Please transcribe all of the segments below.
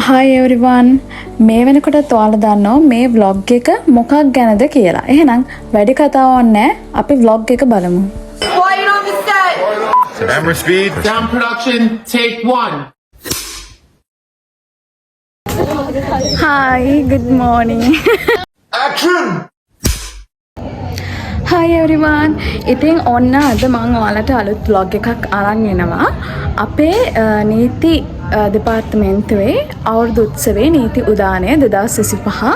Hi everyone. මේ වෙනකොට ඔයාලා දන්නවා මේ vlog එක මොකක් ගැනද කියලා. එහෙනම් වැඩි කතාවක් නැහැ. අපි vlog එක බලමු. Quiet on the set. Camera speed. Sound production, take 1. Hi, good morning. Action! Hi everyone. ඉතින් ඔන්න අද මම ඔයාලට අලුත් vlog එකක් අරන් එනවා. අපේ නීති දෙපාර්තමේන්තුවේ අවුරුදු උත්සවයේ නීති උදානය 2025.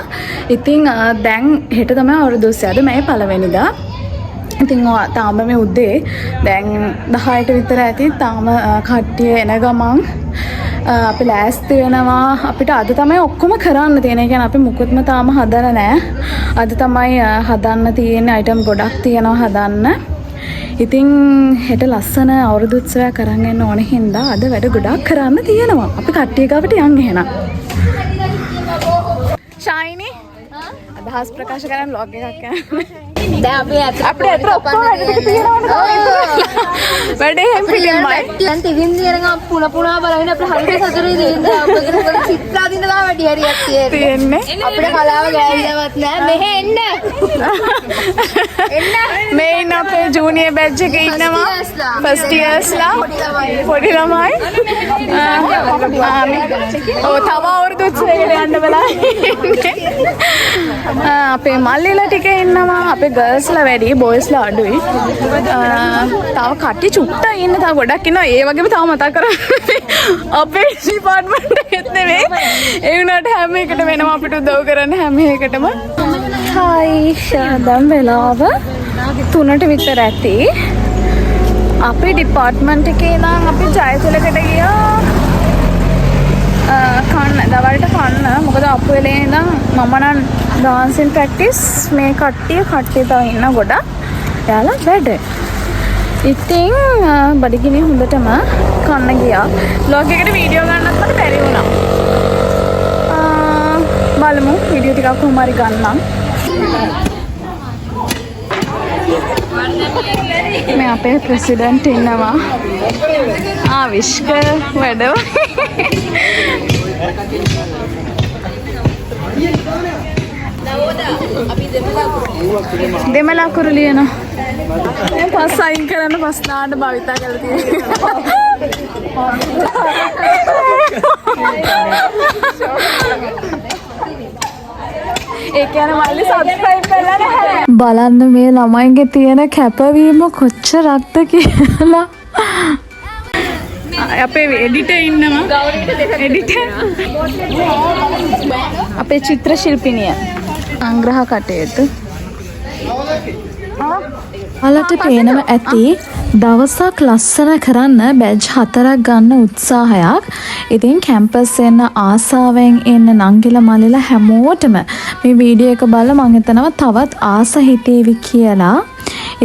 ඉතින් දැන් හෙට තමයි අවුරුදු උත්සවය. අද මේ පළවෙනිදා. ඉතින් තාම මේ උදේ දැන් 10ට විතර ඇති. තාම කට්ටිය එන ගමන් අපි ලෑස්ති වෙනවා. අපිට අද තමයි ඔක්කොම කරන්න තියෙන. ඒ කියන්නේ අපි මුකුත්ම තාම හදලා නැහැ. අද තමයි හදන්න තියෙන අයිටම් ගොඩක් තියෙනවා හදන්න. ඉතින් හෙට ලස්සන අවුරුදු උත්සවයක් කරන් යන්න ඕන හින්දා අද වැඩ ගොඩක් කරන්න තියෙනවා. අපි කට්ටිය ගාවට යන්න එහෙනම්. ෂයිනි අදහස් ප්‍රකාශ කරන්න vlog එකක් යන්න. දැන් අපි අපිට ඔක්කොම වැඩ ටික තියෙනවනේ. වැඩේ හැම්පිටින්මයි. දැන් තිවින් දිනන පුනා බලගෙන අපිට හරියට සතුටුයි දින්ද අපේ පොඩි චිත්‍රා දිනලා වැඩි හරියක් තියෙන්නේ. අපිට කලාව ගෑවිලවත් නෑ. මෙහෙ එන්න. මේ ඉන්න අපේ ජූනියර් බැච් එකේ ඉන්නවා ෆස්ට් ඉයර්ස්ලා පොඩි ළමයි. තව අවුරුදු උත්සවයකට යන්න වෙලා අපේ මල්ලිලා ටික ඉන්නවා. අපේ ගර්ල්ස්ලා වැඩි බොයිස්ලා අඩුයි. තව කට්ටිය චුට්ටක් ඉන්න තව ගොඩක් ඉන්නවා. ඒ වගේම තව මතක් කරන්නේ අපේ ඩිපාර්ට්මන්ට් එකෙත් නෙමෙයි. ඒ වුණාට හැම එකටම වෙනවා අපිට උදව් කරන්න හැම එකටම. හයි දැන් වෙලාව 3ට විතර ඇති. අපේ ඩිපාර්ට්මන්ට් එකේ නම් අපි ජයසලකට ගියා කන්න දවල්ට කන්න. මොකද අපු වෙලේ ඉඳන් මම නම් ඩාන්සින් ප්‍රැක්ටිස් මේ කට්ටිය තව ඉන්න ගොඩක්. එයාලා වැඩ. ඉතින් බඩගිනි හොඳටම කන්න ගියා. vlog එකට වීඩියෝ ගන්නත් මට බැරි වුණා. බලමු වීඩියෝ ටිකක් කොහොම හරි ගන්නම්. මේ අපේ ප්‍රෙසිඩන්ට් ඉන්නවා. විශ්ක වැඩව. දෙමළ අකුරු ලියනවා. පස් අයින් කරන්න පස් නාඩ භාවිතා කරලා තියෙනවා. ඒ කියන්නේ මල්ලි සබ්ස්ක්‍රයිබ් කරලා නැහැ. බලන්න මේ ළමයින්ගේ තියෙන කැපවීම කොච්චරක්ද කියලා. අපේ එඩිටර් ඉන්නවා. එඩිටර් අපේ චිත්‍ර ශිල්පිනිය සංග්‍රහ කටයුතු. ඔයාලට පේනව ඇති දවසක් ලස්සන කරන්න බැජ් 4ක් ගන්න උත්සාහයක්. ඉතින් කැම්පස් එන්න ආසාවෙන් එන්න නංගිලා මල්ලිලා හැමෝටම මේ වීඩියෝ එක බලලා මම හිතනවා තවත් ආස හිතේවි කියලා.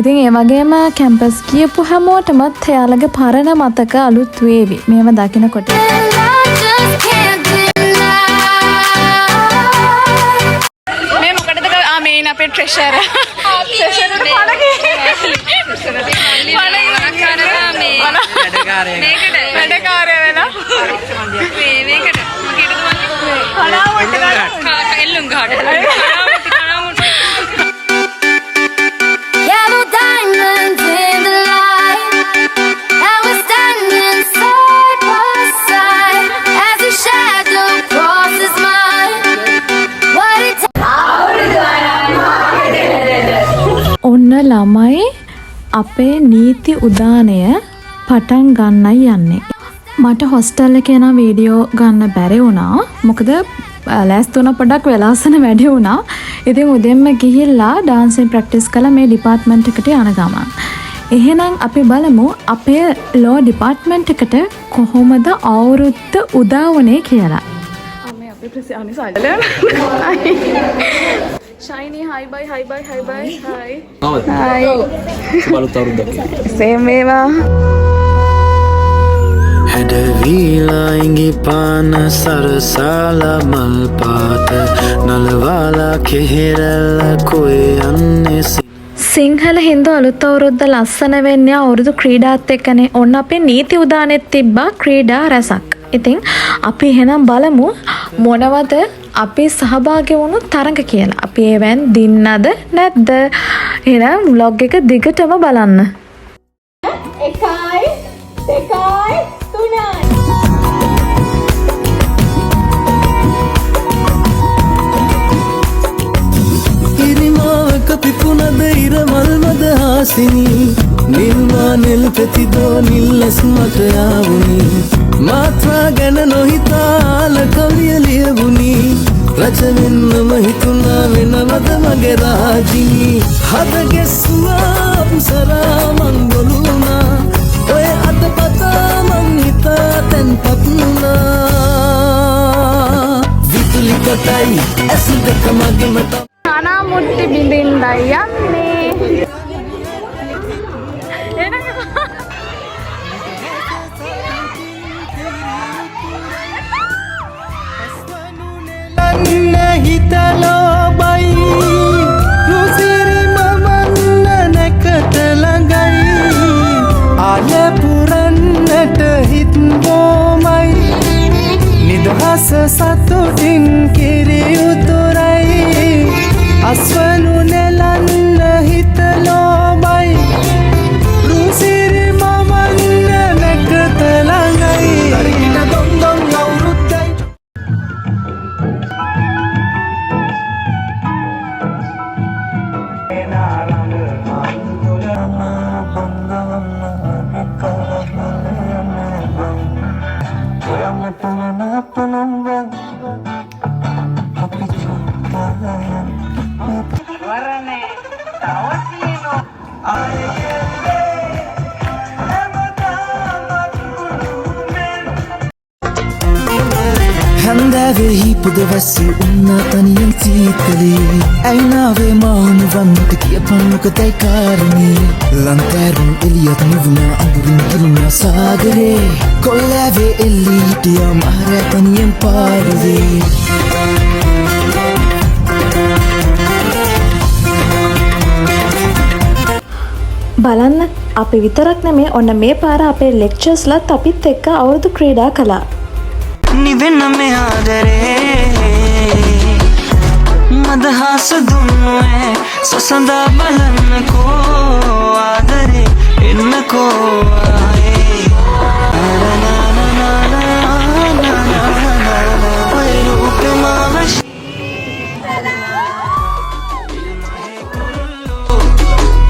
ඉතින් ඒ වගේම කැම්පස් කියපු හැමෝටමත් එයාලගේ පරණ මතක අලුත් වේවි මේව දකිනකොට. මේ මොකටද මේන අපේ ට්‍රෙෂර් වැඩකාරය වෙලා Yellow diamonds in the light, and we're standing side by side as your shadow crosses mine. What it ඔන්න ළමයි අපේ නීති උදානය පටන් ගන්නයි යන්නේ. මට හොස්ටල් එකේ යන වීඩියෝ ගන්න බැරි වුණා. මොකද ලෑස්ති වුණ පොඩක් වෙලාසන වැඩි වුණා. ඉතින් උදෙන්ම ගිහිල්ලා ඩාන්සින් ප්‍රැක්ටිස් කළා මේ ඩිපාර්ට්මන්ට් එකට යන ගමන්. එහෙනම් අපි බලමු අපේ ලෝ ඩිපාර්ට්මන්ට් එකට කොහොමද අවුරුද්ද උදා වුනේ කියලා. මේ අපේ ප්‍රසියානි සාජල. ශයිනි hi bye hi bye hi bye hi. hi. සුබලුත් අවුරුද්දක්. සේම් වේවා. හැඩවීලා ඉඟි පාන සරසාලා මල් පාත නලවාලා කෙහෙරැල්ල කොේ යන්නේ සිංහල හින්දු අලුත් අවුරුද්ද ලස්සන වෙන්නේ අවුරුදු ක්‍රීඩාත් එක්කනේ. ඔන්න අපේ නීති උදානෙත් තිබ්බා ක්‍රීඩා රසක්. ඉතින් අපි එහෙනම් බලමු මොනවද අපි සහභාගී වුණු තරඟ කියලා. අපි ඒවෙන් දින්නද නැද්ද? එහෙනම් vlog එක දිගටම බලන්න. 1යි 2යි 3යි ඉරිමාවක පිපුණද ඉරමල්මද හාසිනී නිල්මා නෙල් පෙතිදෝ නිල්ලස් මට යාවුනි මාත්‍රා ගැන නොහිතාල කවිය ලියවුනි රජවෙන්නම හිතුනා වෙනවද මගේ රාජිනී හද ගෙස්වා පුසරා මං බොලුනා ඔය අද පතා මං හිතා තැන්පත් වුණා විදුලි කොටයි ඇස් දෙක මගෙම නානා මුට්ටි බින්දින්දයි යන්නේ. හිතලෝ බයි රුසිරි මමන්න නැකට ළඟයි ආල පුරන්නට හිත් බෝමයි නිදහස සතුටින් කිරි උතුරයි අස්වනු නෙලන්න හිතලෝ බයි රුසිරි මමන්න නැකට ළඟයි දරින දොන්දොන් අවුරුද්දයි හැන්දෑවේ හිපුද වැස්සි උන්නා තනියෙන් සීතලේ ඇයිනාවේ මානු වන්නට කියපන් මොකදයි කාරණේ ලන්තෑරුන් එලියත් නිවුණා අඳුරින් ගිරුණා සාගරේ කොල්ලෑවේ එල්ලී හිටියා මහරෑ තනියෙන් පාරුවේ බලන්න අපි විතරක් නෙමේ ඔන්න මේ පාර අපේ ලෙක්චර්ස්ලත් අපිත් එක්ක අවුරුදු ක්‍රීඩා කළා. නිවෙන්න මේ ආදරේ මදහස දුන්නුවේ සසඳා බලන්නකෝ ආදරේ එන්නකෝ ආයේ ඔය රූපේ මාවශ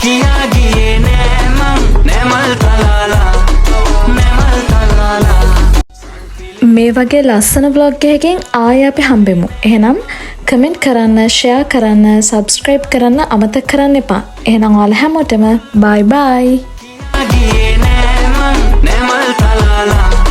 කියා ගියේ නෑ මං නැමල් තලාලා නැමල් තලාලා මේ වගේ ලස්සන vlog එකකින් ආයෙ අපි හම්බෙමු. එහෙනම් කමෙන්ට් කරන්න, ෂෙයා කරන්න, සබ්ස්ක්‍රයිබ් කරන්න අමතක කරන්න එපා. එහෙනම් ඔයාලා හැමෝටම බයි බයි. නැමල් තලාලා